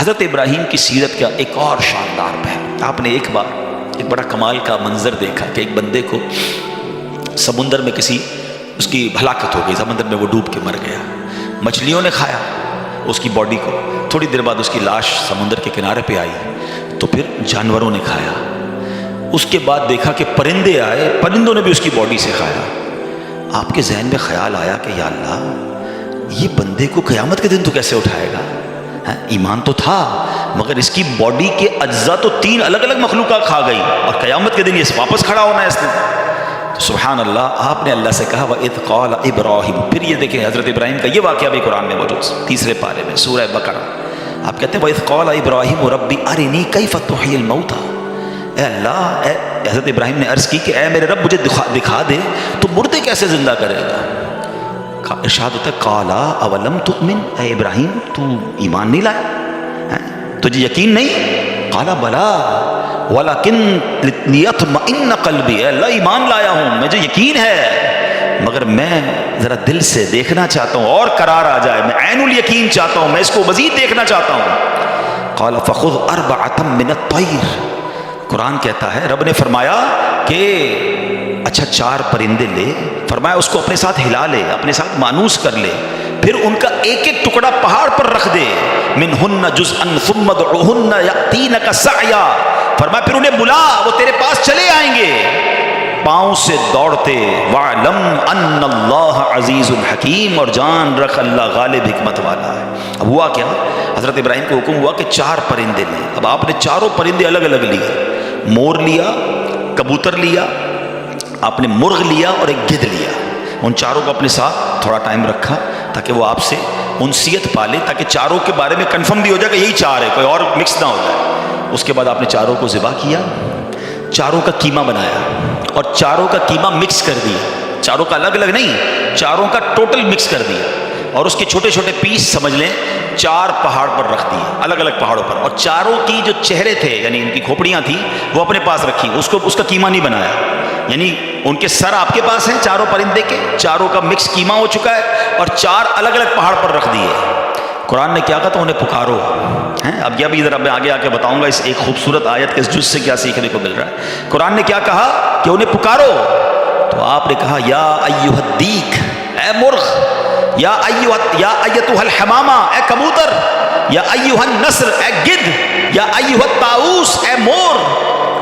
حضرت ابراہیم کی سیرت کا ایک اور شاندار پہلو، آپ نے ایک بار ایک بڑا کمال کا منظر دیکھا کہ ایک بندے کو سمندر میں اس کی ہلاکت ہو گئی، سمندر میں وہ ڈوب کے مر گیا، مچھلیوں نے کھایا اس کی باڈی کو، تھوڑی دیر بعد اس کی لاش سمندر کے کنارے پہ آئی تو پھر جانوروں نے کھایا، اس کے بعد دیکھا کہ پرندے آئے، پرندوں نے بھی اس کی باڈی سے کھایا۔ آپ کے ذہن میں خیال آیا کہ یا اللہ یہ بندے کو قیامت کے دن تو کیسے اٹھائے گا؟ ایمان تو تھا مگر اس کی باڈی کے اجزاء تو 3 الگ الگ مخلوقات کھا گئی اور قیامت کے دن یہ واپس کھڑا ہونا ہے اس نے۔ سبحان اللہ، آپ نے اللہ سے کہا وَإِذْ قَالَ إِبْرَاهِيمُ، پھر یہ دیکھیں حضرت ابراہیم کا یہ واقعہ بھی قرآن میں موجود 3 پارے میں سورہ بقرہ۔ آپ کہتے ہیں وَإِذْ قَالَ إِبْرَاهِيمُ رَبِّ أَرِنِي كَيْفَ تُحْيِي الْمَوْتَى، اے اللہ، حضرت ابراہیم نے عرض کی کہ اے میرے رب مجھے دکھا دے تو مردے کیسے زندہ کرے گا؟ ارشاد ہوتا ہے قَالَ أَوَلَمْ تُؤْمِنْ، اے ابراہیم تو ایمان نہیں لایا، تجھے یقین نہیں؟ قَالَ بَلَىٰ وَلَكِنْ لِيَطْمَئِنَّ قَلْبِي، اے اللہ ایمان لایا ہوں، مجھے یقین ہے مگر میں ذرا دل سے دیکھنا چاہتا ہوں اور قرار آ جائے، میں عین الیقین چاہتا ہوں، میں اس کو مزید دیکھنا چاہتا ہوں۔ قَالَ فَخُذْ أَرْبَعَةً مِّنَ الطَّيْرِ، قرآن کہتا ہے رب نے فرمایا کہ اچھا 4 پرندے لے، فرمایا اس کو اپنے ساتھ ہلا لے، اپنے ساتھ مانوس کر لے، پھر ان کا ایک ایک ٹکڑا پہاڑ پر رکھ دے، منہن جزءا ثم ادعوہن یأتینک سعیا، فرمایا پھر انہیں بلا، وہ تیرے پاس چلے آئیں گے پاؤں سے دوڑتے، وَاعْلَمْ أَنَّ اللَّهَ عَزِيزٌ حَكِيمٌ، اور جان رکھ اللہ غالب حکمت والا ہے۔ اب ہوا کیا، حضرت ابراہیم کو حکم ہوا کہ 4 پرندے لیں، اب آپ نے 4 پرندے الگ الگ لیے، مور لیا، کبوتر لیا، آپ نے مرغ لیا اور ایک گدھ لیا، ان 4 کو اپنے ساتھ تھوڑا ٹائم رکھا تاکہ وہ آپ سے انسیت پالے، تاکہ 4 کے بارے میں کنفرم بھی ہو جائے کہ یہی 4 ہے، کوئی اور مکس نہ ہو جائے۔ اس کے بعد آپ نے 4 کو ذبح کیا، 4 کا قیمہ بنایا اور 4 کا قیمہ مکس کر دیا، 4 کا الگ الگ نہیں، 4 کا ٹوٹل مکس کر دیا اور اس کے چھوٹے چھوٹے پیس سمجھ لیں 4 پہاڑ پر رکھ دیے، الگ الگ پہاڑوں پر، اور 4 کی جو چہرے تھے یعنی ان کی کھوپڑیاں تھیں وہ اپنے پاس رکھی، اس کا قیمہ نہیں بنایا، یعنی ان کے سر آپ کے پاس ہیں 4 پرندے کے، 4 کا مکس قیمہ ہو چکا ہے اور 4 الگ الگ پہاڑ پر رکھ دیے۔ قرآن نے کیا کہا تو انہیں پکارو، اب یہ بھی ذرا میں آگے آ کے بتاؤں گا اس ایک خوبصورت آیت کے اس جز سے کیا سیکھنے کو مل رہا ہے۔ قرآن نے کیا کہا کہ انہیں پکارو، تو آپ نے کہا یا ایھا الدیک، اے مرغ، یا ایتھا الحمامہ، اے کبوتر، یا ایھا النسر، اے گدھ، یا ایھا الطاؤس، اے مور۔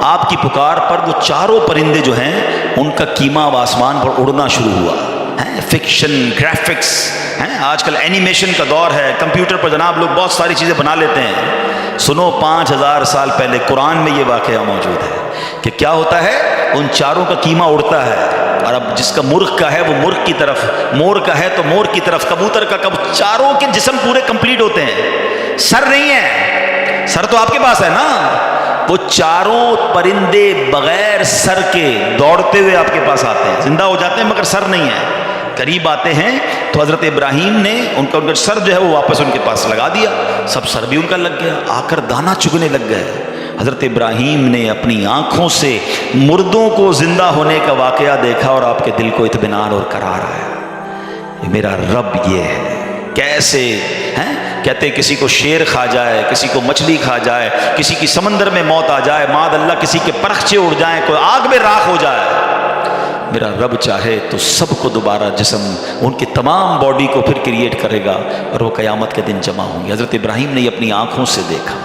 آپ کی پکار پر وہ 4 پرندے جو ہیں ان کا قیمہ اب آسمان پر اڑنا شروع ہوا۔ فکشن، گرافکس، آج کل اینیمیشن کا دور ہے، کمپیوٹر پر جناب لوگ بہت ساری چیزیں بنا لیتے ہیں۔ سنو 5000 سال پہلے قرآن میں یہ واقعہ موجود ہے کہ کیا ہوتا ہے، ان 4 کا قیمہ اڑتا ہے، اور اب جس کا مرغ کا ہے وہ مرغ کی طرف، مور کا ہے تو مور کی طرف، کبوتر کا 4 کے جسم پورے کمپلیٹ ہوتے ہیں، سر نہیں ہے، سر تو آپ کے پاس ہے نا، وہ 4 پرندے بغیر سر کے دوڑتے ہوئے آپ کے پاس آتے ہیں، زندہ ہو جاتے ہیں مگر سر نہیں ہے، قریب آتے ہیں تو حضرت ابراہیم نے ان کا سر جو ہے وہ واپس ان کے پاس لگا دیا، سب سر بھی ان کا لگ گیا، آ کر دانا چگنے لگ گئے۔ حضرت ابراہیم نے اپنی آنکھوں سے مردوں کو زندہ ہونے کا واقعہ دیکھا اور آپ کے دل کو اطمینان اور قرار آیا، میرا رب یہ ہے۔ کیسے کہتے کسی کو شیر کھا جائے، کسی کو مچھلی کھا جائے، کسی کی سمندر میں موت آ جائے، معاذ اللہ کسی کے پرخچے اڑ جائیں، کوئی آگ میں راکھ ہو جائے، میرا رب چاہے تو سب کو دوبارہ جسم، ان کی تمام باڈی کو پھر کریٹ کرے گا اور وہ قیامت کے دن جمع ہوں گے۔ حضرت ابراہیم نے یہ اپنی آنکھوں سے دیکھا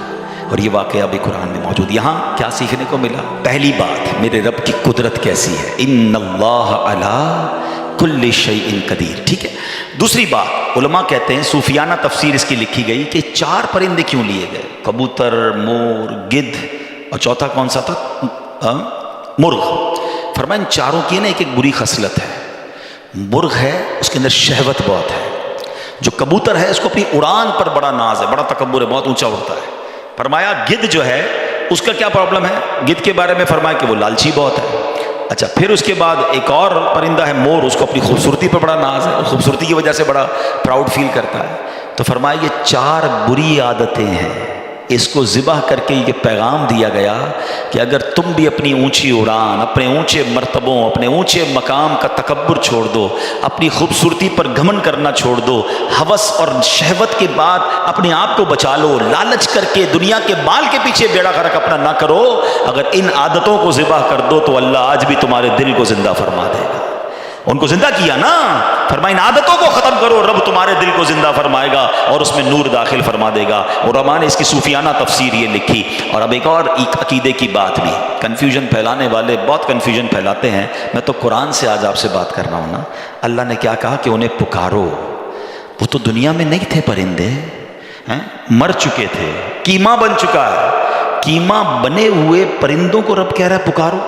اور یہ واقعہ بھی قرآن میں موجود۔ یہاں کیا سیکھنے کو ملا؟ پہلی بات، میرے رب کی قدرت کیسی ہے، ان اللہ علی کل شیء قدیر، ٹھیک ہے۔ دوسری بات، علماء کہتے ہیں، صوفیانہ تفسیر اس کی لکھی گئی کہ 4 پرندے کیوں لیے گئے، کبوتر، مور، گدھ اور چوتھا کون سا تھا، مرغ۔ فرمایا ان 4 کی نا ایک ایک بری خصلت ہے، مرغ ہے اس کے اندر شہوت بہت ہے، جو کبوتر ہے اس کو اپنی اڑان پر بڑا ناز ہے، بڑا تکبر ہے، بہت اونچا اڑتا ہے۔ فرمایا گدھ جو ہے اس کا کیا پرابلم ہے، گدھ کے بارے میں فرمایا کہ وہ لالچی بہت ہے۔ اچھا، پھر اس کے بعد ایک اور پرندہ ہے مور، اس کو اپنی خوبصورتی پر بڑا ناز ہے، خوبصورتی کی وجہ سے بڑا پراؤڈ فیل کرتا ہے۔ تو فرمایا یہ 4 بری عادتیں ہیں اس کو ذبح کر کے یہ پیغام دیا گیا کہ اگر تم بھی اپنی اونچی اڑان، اپنے اونچے مرتبوں، اپنے اونچے مقام کا تکبر چھوڑ دو، اپنی خوبصورتی پر گھمنڈ کرنا چھوڑ دو، ہوس اور شہوت کے بعد اپنے آپ کو بچا لو، لالچ کر کے دنیا کے مال کے پیچھے بیڑا غرق اپنا نہ کرو، اگر ان عادتوں کو ذبح کر دو تو اللہ آج بھی تمہارے دل کو زندہ فرما دے گا۔ ان کو زندہ کیا نا، فرمایا ان عادتوں کو ختم کرو، رب تمہارے دل کو زندہ فرمائے گا اور اس میں نور داخل فرما دے گا۔ علماء نے اس کی صوفیانہ تفسیر یہ لکھی۔ اور اب ایک اور عقیدے کی بات بھی، کنفیوژن پھیلانے والے بہت کنفیوژن پھیلاتے ہیں، میں تو قرآن سے آج آپ سے بات کر رہا ہوں نا۔ اللہ نے کیا کہا کہ انہیں پکارو، وہ تو دنیا میں نہیں تھے پرندے، مر چکے تھے، کیما بن چکا ہے، کیما بنے ہوئے پرندوں کو رب کہہ رہا ہے پکارو۔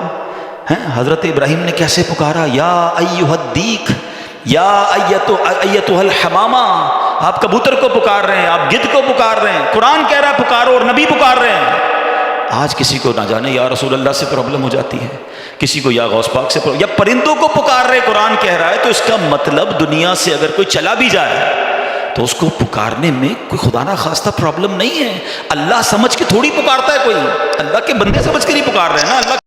حضرت ابراہیم نے کیسے پکارا، یا ایھا الدیک، یا ایتھا الحمامہ، آپ کبوتر کو پکار رہے ہیں، آپ گدھ کو پکار رہے ہیں، قرآن کہہ رہا ہے پکارو اور نبی پکار رہے ہیں۔ آج کسی کو نہ جانے یا رسول اللہ سے پرابلم ہو جاتی ہے، کسی کو یا غوث پاک سے یا پرندوں کو پکار رہے، قرآن کہہ رہا ہے، تو اس کا مطلب دنیا سے اگر کوئی چلا بھی جائے تو اس کو پکارنے میں کوئی خدا نہ خواستہ پرابلم نہیں ہے۔ اللہ سمجھ کے تھوڑی پکارتا ہے کوئی، اللہ کے بندے سمجھ کے نہیں پکار رہے ہیں نا، اللہ